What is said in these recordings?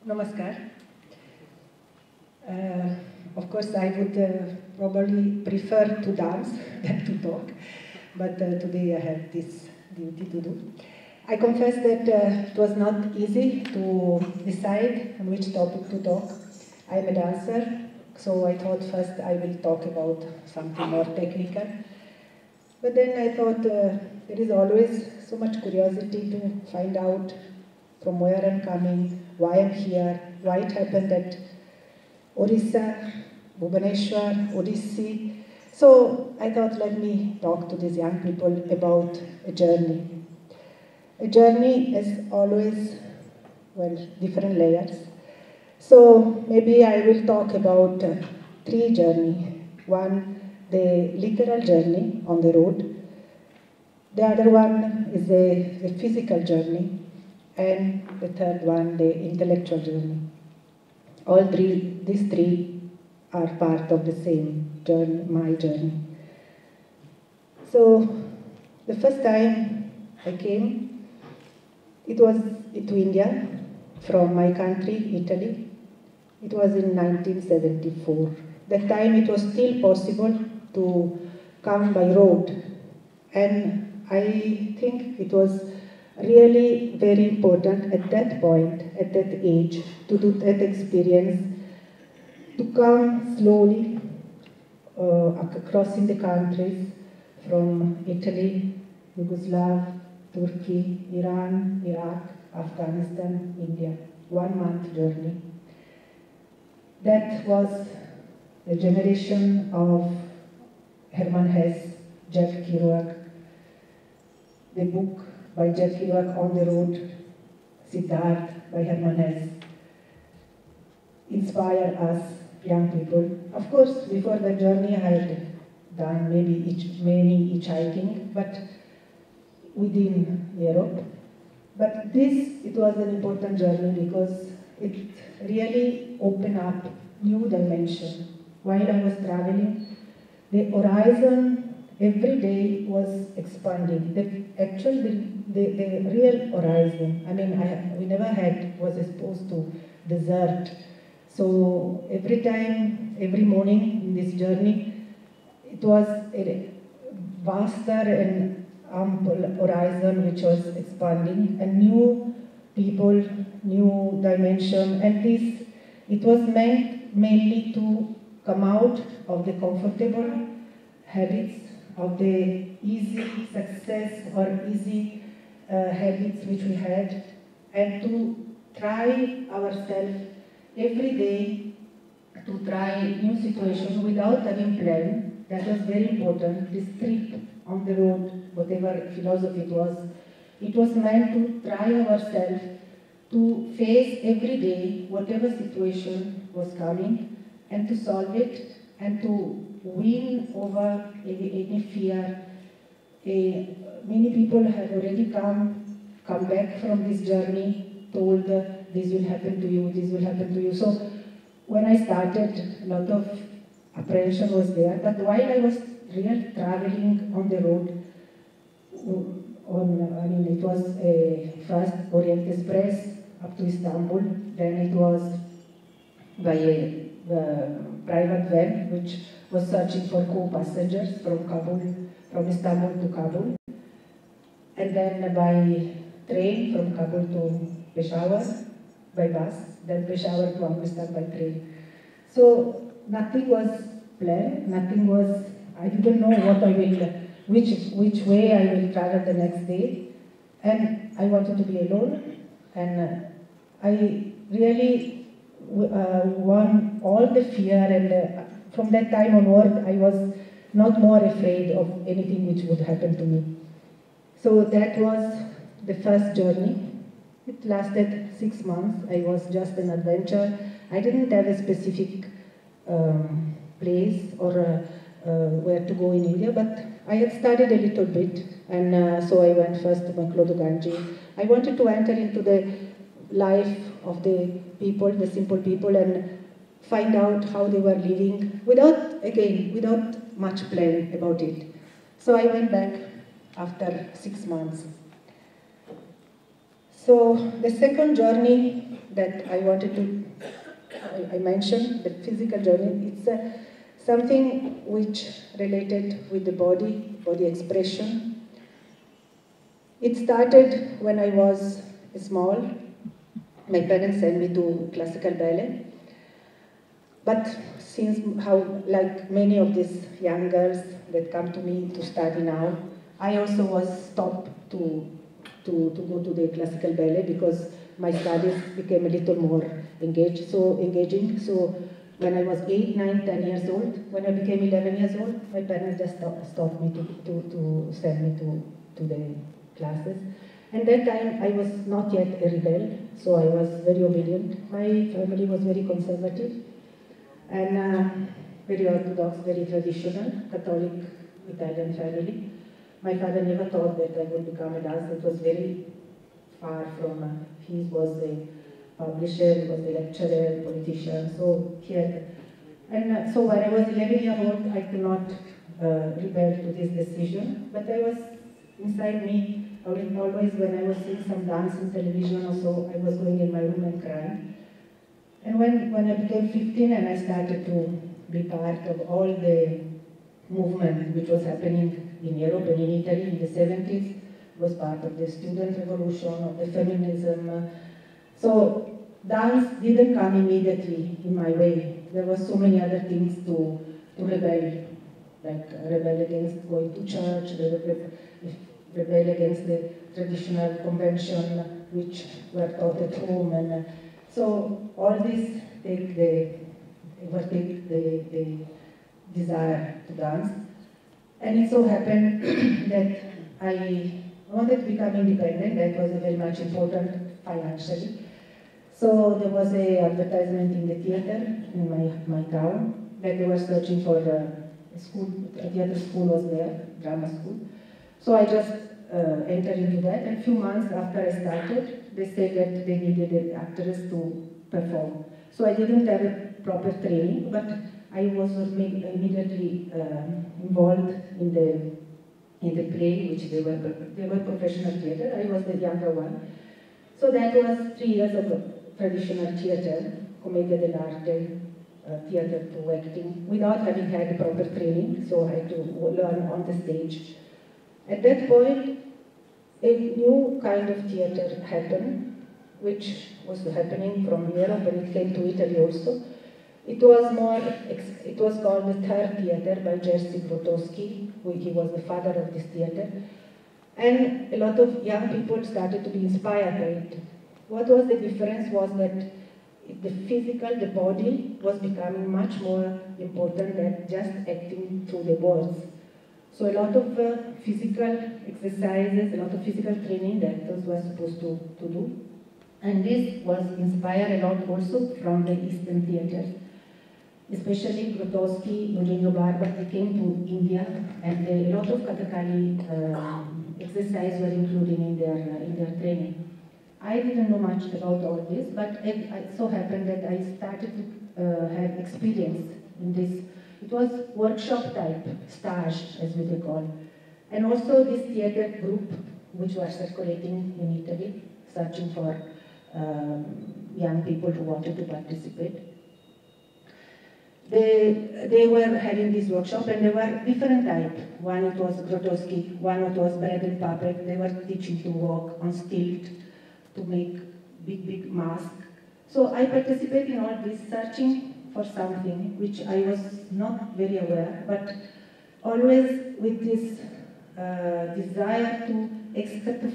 Namaskar. Of course, I would probably prefer to dance than to talk, but today I have this duty to do. I confess that it was not easy to decide on which topic to talk. I am a dancer, so I thought first I will talk about something more technical. But then I thought there is always so much curiosity to find out from where I'm coming, why I'm here, why it happened at Odisha, Bhubaneswar, Odissi. So I thought, let me talk to these young people about a journey. A journey is always, well, different layers. So maybe I will talk about three journeys. One, the literal journey on the road. The other one is the physical journey. And the third one, the intellectual journey. All three, these three are part of the same journey, my journey. So the first time I came, it was to India from my country, Italy. It was in 1974. That time it was still possible to come by road. And I think it was really very important at that point, at that age, to do that experience, to come slowly crossing the countries from Italy, Yugoslavia, Turkey, Iran, Iraq, Afghanistan, India. 1 month journey. That was the generation of Hermann Hesse, Jack Kerouac, the book by Jack Kerouac, On the Road, Siddharth by Hermann Hesse, inspire us young people. Of course, before the journey I had done many hitchhiking, but within Europe. But it was an important journey because it really opened up new dimension. While I was traveling, the horizon every day was expanding. The real horizon, I mean, we never was exposed to desert. So every morning in this journey, it was a vaster and ample horizon which was expanding, and new people, new dimension, and it was meant mainly to come out of the comfortable habits, of the easy success or easy habits which we had, and to try ourselves every day, to try new situations without having plan. That was very important. This trip on the road, whatever philosophy it was meant to try ourselves to face every day whatever situation was coming and to solve it and to win over any fear. Many people have already come back from this journey, told this will happen to you, this will happen to you. So when I started, a lot of apprehension was there, but while I was really traveling on the road, it was first Orient Express up to Istanbul, then it was by a private van which was searching for co-passengers from Istanbul to Kabul, and then by train from Kabul to Peshawar by bus, then Peshawar to Amritsar by train. So nothing was planned, I didn't know which way I will travel the next day, and I wanted to be alone, and I really won all the fear, and from that time onward I was not more afraid of anything which would happen to me. So that was the first journey. It lasted 6 months. I was just an adventure. I didn't have a specific place or where to go in India, but I had studied a little bit, and so I went first to Ganji. I wanted to enter into the life of the people, the simple people, and find out how they were living without much plan about it. So I went back after 6 months. So the second journey that I wanted to, I mentioned, the physical journey, it's something which related with the body expression. It started when I was small. My parents sent me to classical ballet. But since how, like many of these young girls that come to me to study now, I also was stopped to go to the classical ballet because my studies became a little more engaging. So when I was 8, 9, 10 years old, when I became 11 years old, my parents just stopped me to send me to the classes. And that time I was not yet a rebel, so I was very obedient. My family was very conservative and very orthodox, very traditional, Catholic Italian family. My father never thought that I would become a dancer. It was very far from, he was a publisher, he was a lecturer, politician, so he had, and so when I was 11 years old, I could not rebel to this decision, but I was inside me, always when I was seeing some dance on television or so, I was going in my room and crying. And when I became 15 and I started to be part of all the movement which was happening in Europe and in Italy in the 70s, was part of the student revolution, of the feminism. So dance didn't come immediately in my way. There were so many other things to rebel, like rebel against going to church, rebel against the traditional convention which were taught at home, and so all this overtake the desire to dance. And it so happened that I wanted to become independent. That was very much important financially. So there was an advertisement in the theater in my town that they were searching for a school, a theater school was there, drama school. So I just entered into that, and a few months after I started, they said that they needed an actress to perform. So I didn't have a proper training, but I was immediately involved in the play, which they were professional theater. I was the younger one. So that was 3 years of traditional theater, commedia dell'arte, theater to acting, without having had proper training, so I had to learn on the stage. At that point, a new kind of theater happened, which was happening from Europe, and it came to Italy also. It was called the Third Theater by Jerzy Grotowski, he was the father of this theater. And a lot of young people started to be inspired by it. What was the difference was that the physical, the body, was becoming much more important than just acting through the words. So a lot of physical exercises, a lot of physical training that actors were supposed to do. And this was inspired a lot also from the Eastern theaters. Especially Grotowski, Eugenio Barba, they came to India, and a lot of Kathakali exercises were included in their training. I didn't know much about all this, but it so happened that I started to have experience in this. It was workshop type, stage as we call. And also this theater group, which was circulating in Italy, searching for young people who wanted to participate. They were having this workshop, and there were different types. One it was Grotowski, one it was bread and puppet. They were teaching to walk on stilt, to make big mask. So I participated in all this, searching for something which I was not very aware, but always with this desire to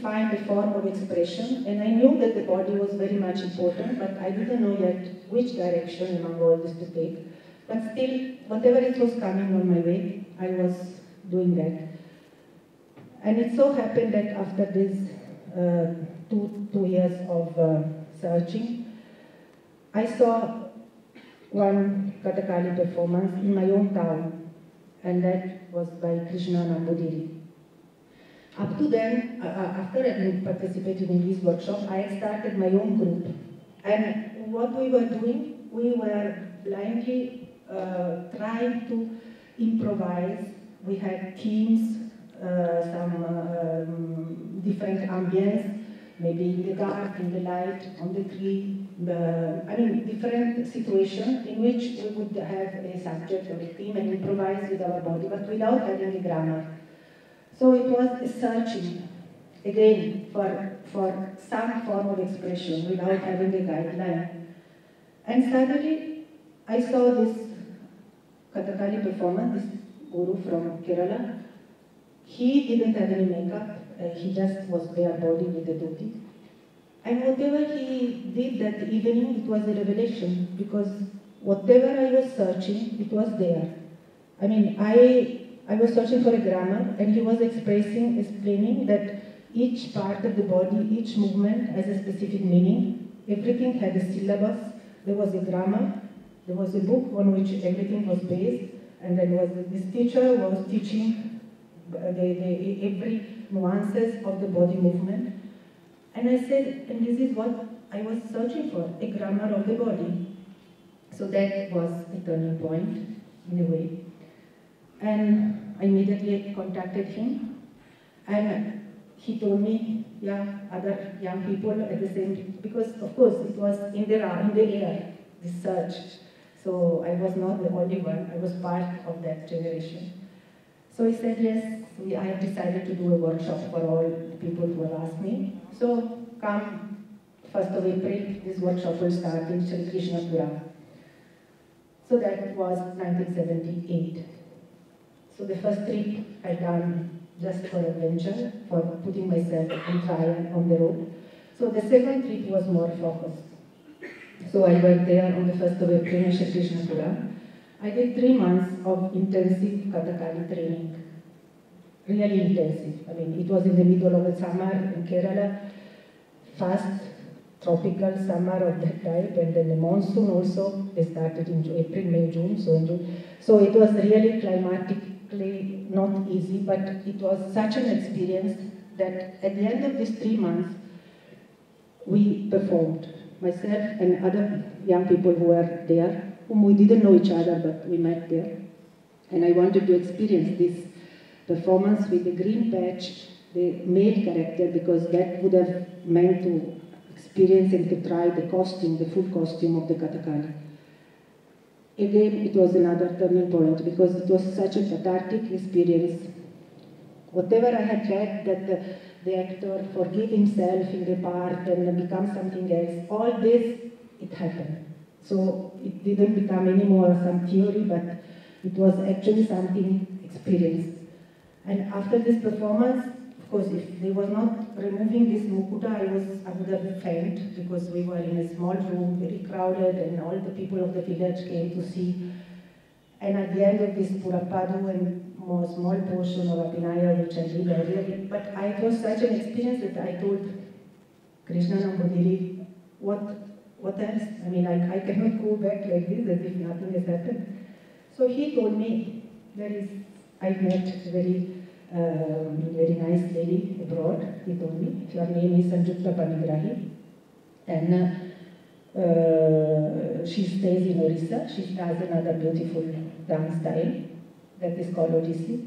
find a form of expression. And I knew that the body was very much important, but I didn't know yet which direction among all this to take. But still, whatever it was coming on my way, I was doing that. And it so happened that after this two years of searching, I saw one Kathakali performance in my own town, and that was by Krishna Nambudiri. Up to then, after having participated in this workshop, I had started my own group. And what we were doing, we were blindly trying to improvise. We had themes, some different ambience, maybe in the dark, in the light, on the tree, I mean, different situations in which we would have a subject or a theme and improvise with our body, but without having a grammar. So it was a searching, again, for some form of expression without having a guideline. And suddenly, I saw this Kathakali performer, this guru from Kerala. He didn't have any makeup, he just was bare body with a dhoti. And whatever he did that evening, it was a revelation, because whatever I was searching, it was there. I mean, I was searching for a grammar, and he was explaining that each part of the body, each movement has a specific meaning. Everything had a syllabus, there was a grammar, there was a book on which everything was based, and then this teacher was teaching every nuances of the body movement. And I said, and this is what I was searching for, a grammar of the body. So that was a turning point, in a way. And I immediately contacted him, and he told me, yeah, other young people at the same, because of course it was in the air, this search. So I was not the only one, I was part of that generation. So he said, yes, I have decided to do a workshop for all the people who have asked me. So come 1st of April, this workshop will start in Sri Krishnapura. So that was 1978. So the first trip I done just for adventure, for putting myself in trial on the road. So the second trip was more focused. So I went there on the 1st of April in Sri Krishnapura. I did 3 months of intensive Kathakali training. Really intensive. I mean, it was in the middle of the summer in Kerala, fast, tropical summer of that type, and then the monsoon also. They started in April, May, June, so in June. So it was really climatically not easy, but it was such an experience that at the end of these 3 months, we performed. Myself and other young people who were there, whom we didn't know each other, but we met there. And I wanted to experience this performance with the green patch, the male character, because that would have meant to experience and to try the costume, the full costume of the Kathakali. Again, it was another turning point, because it was such a cathartic experience. Whatever I had read, that the actor forgive himself in the part and become something else, all this, it happened. So it didn't become anymore some theory, but it was actually something experienced. And after this performance, of course, if they were not removing this mukuta, I would have fainted, because we were in a small room, very crowded, and all the people of the village came to see. And at the end of this Purapadu and more small portion of Abhinaya, which I did earlier, but it was such an experience that I told Krishna Nambudiri, what else? I mean, I cannot go back like this as if nothing has happened. So he told me, I've met a very nice lady abroad, he told me. Her name is Sanjukta Panigrahi. And she stays in Odisha. She does another beautiful dance style that is called Odissi.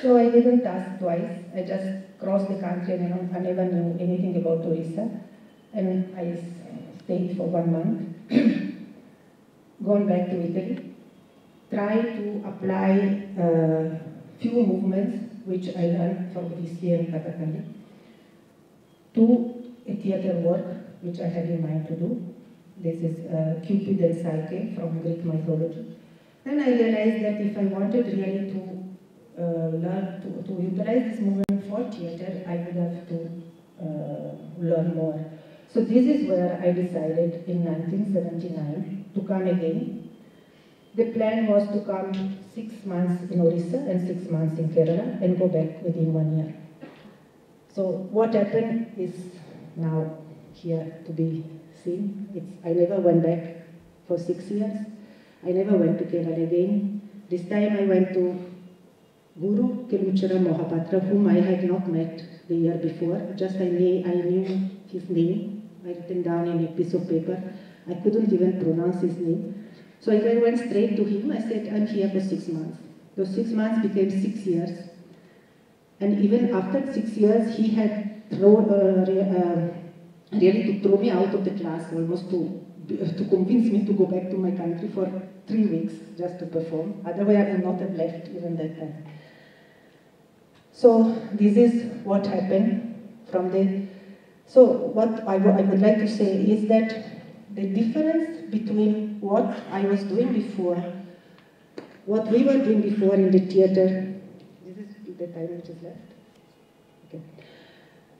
So I didn't ask twice. I just crossed the country and I never knew anything about Odisha. And I stayed for 1 month, gone back to Italy, tried to apply few movements which I learned from Odissi and Kathakali to a theatre work which I had in mind to do. This is Cupid and Psyche from Greek mythology. Then I realized that if I wanted really to learn to utilize this movement for theatre, I would have to learn more. So this is where I decided in 1979 to come again. The plan was to come 6 months in Odisha and 6 months in Kerala and go back within 1 year. So what happened is now here to be seen. I never went back for 6 years. I never went to Kerala again. This time I went to Guru Kelucharan Mohapatra, whom I had not met the year before. Just I knew his name. I written down in a piece of paper. I couldn't even pronounce his name. So I went straight to him. I said, I'm here for 6 months. Those 6 months became 6 years. And even after 6 years, he had really to throw me out of the class, almost to convince me to go back to my country for 3 weeks just to perform. Otherwise, I would not have left even that time. So this is what happened from the. So what I would like to say is that the difference between what I was doing before, what we were doing before in the theater. This is the time which is left. Okay.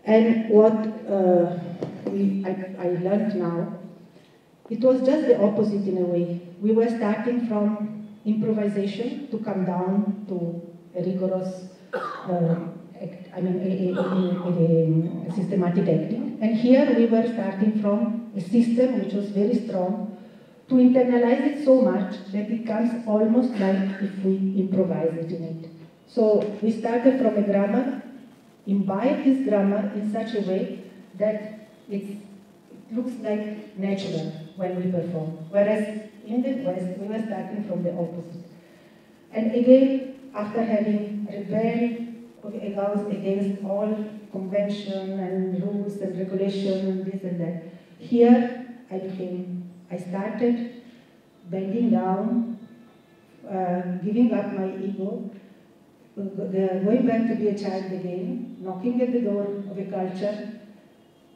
And what I learned now, it was just the opposite in a way. We were starting from improvisation to come down to a rigorous, systematic acting. And here we were starting from a system which was very strong to internalize it so much that it comes almost like if we improvise it in it. So we started from a grammar, imbibe this grammar in such a way that it looks like natural when we perform. Whereas in the West, we were starting from the opposite. And again, after having rebelled against all convention and rules and regulation and this and that, here I started bending down, giving up my ego, going back to be a child again, knocking at the door of a culture,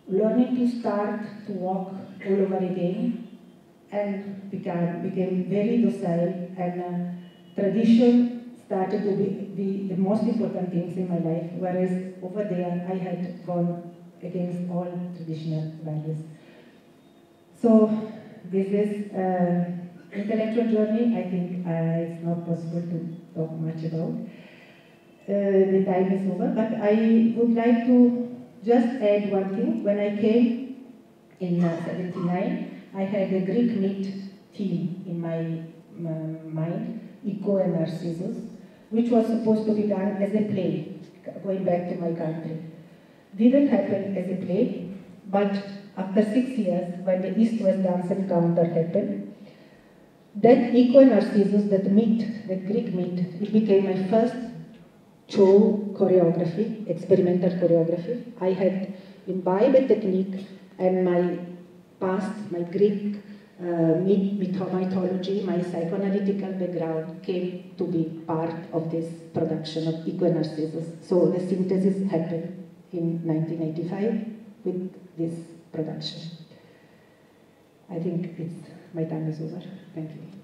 learning to start to walk all over again, and became very docile, and tradition started to be the most important things in my life, whereas over there I had gone against all traditional values. So this is intellectual journey. I think it's not possible to talk much about. The time is over, but I would like to just add one thing. When I came in 79, I had a Greek myth theme in my mind, Echo and Narcissus, which was supposed to be done as a play, going back to my country. Didn't happen as a play, but after 6 years, when the East-West dance encounter happened, that Echo and Narcissus, that myth, that Greek myth, it became my first Chhau choreography, experimental choreography. I had imbibed a technique, and my past, my Greek mythology, my psychoanalytical background came to be part of this production of Echo and Narcissus. So the synthesis happened in 1985 with this production. I think my time is over. Thank you.